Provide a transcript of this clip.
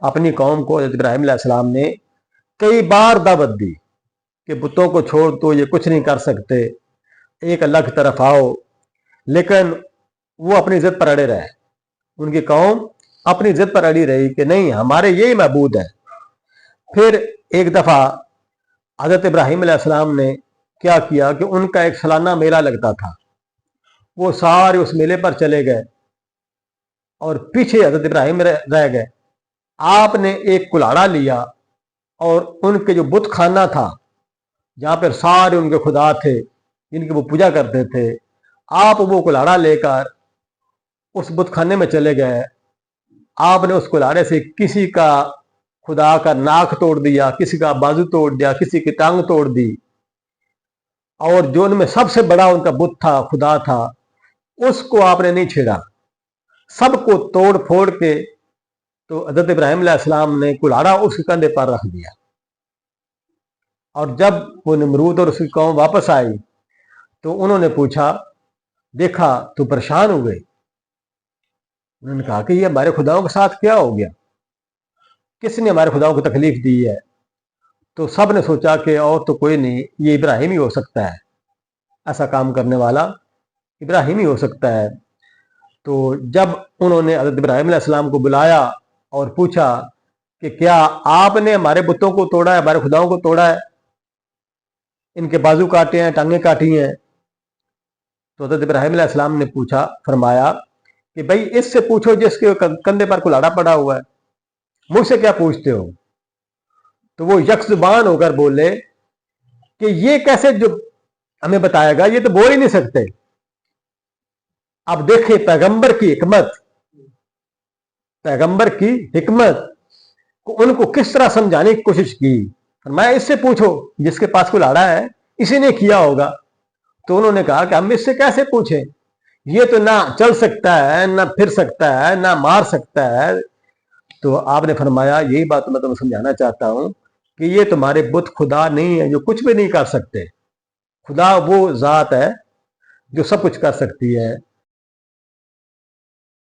अपनी कौम को हज़रत इब्राहीम अलैहिस्सलाम ने कई बार दावत दी कि बुतों को छोड़ तो ये कुछ नहीं कर सकते, एक अल्लाह की तरफ आओ, लेकिन वो अपनी ज़िद पर अड़े रहे। उनकी कौम अपनी ज़िद पर अड़ी रही कि नहीं, हमारे यही महबूद है। फिर एक दफ़ा हज़रत इब्राहीम अलैहिस्सलाम ने क्या किया कि उनका एक सालाना मेला लगता था, वो सारे उस मेले पर चले गए और पीछे हज़रत इब्राहीम रह गए। आपने एक कुल्हाड़ा लिया और उनके जो बुत खाना था, जहाँ पर सारे उनके खुदा थे जिनकी वो पूजा करते थे, आप वो कुल्हाड़ा लेकर उस बुत खाने में चले गए। आपने उस कुल्हाड़े से किसी का खुदा का नाक तोड़ दिया, किसी का बाजू तोड़ दिया, किसी की टांग तोड़ दी, और जो उनमें सबसे बड़ा उनका बुत था, खुदा था, उसको आपने नहीं छेड़ा। सबको तोड़ फोड़ के तो हज़रत इब्राहीम अलैहिस्सलाम ने कुल्हाड़ा उसके कंधे पर रख दिया। और जब वो नमरूद और उसकी कौम वापस आई तो उन्होंने पूछा, देखा तो परेशान हो गए। उन्होंने कहा कि ये हमारे खुदाओं के साथ क्या हो गया, किसने हमारे खुदाओं को तकलीफ दी है? तो सब ने सोचा कि और तो कोई नहीं, ये इब्राहीम ही हो सकता है, ऐसा काम करने वाला इब्राहीम ही हो सकता है। तो जब उन्होंने हज़रत इब्राहीम अलैहिस्सलाम को बुलाया और पूछा कि क्या आपने हमारे बुतों को तोड़ा है, हमारे खुदाओं को तोड़ा है, इनके बाजू काटे हैं, टांगें काटी हैं? तो हज़रत इब्राहीम अलैहिस्सलाम ने पूछा, फरमाया कि भाई इससे पूछो जिसके कंधे पर कुल्हाड़ा पड़ा हुआ है, मुझसे क्या पूछते हो? तो वो यकजुबान होकर बोले कि ये कैसे जो हमें बताएगा, ये तो बोल ही नहीं सकते। अब देखे पैगंबर की हिकमत, पैगंबर की हिकमत को उनको किस तरह समझाने की कोशिश की। फरमाया इससे पूछो जिसके पास कुल्हाड़ा है, इसी ने किया होगा। तो उन्होंने कहा कि हम इससे कैसे पूछें, ये तो ना चल सकता है, ना फिर सकता है, ना मार सकता है। तो आपने फरमाया यही बात मैं तुम्हें समझाना चाहता हूं कि ये तुम्हारे बुत खुदा नहीं है जो कुछ भी नहीं कर सकते। खुदा वो जात है जो सब कुछ कर सकती है।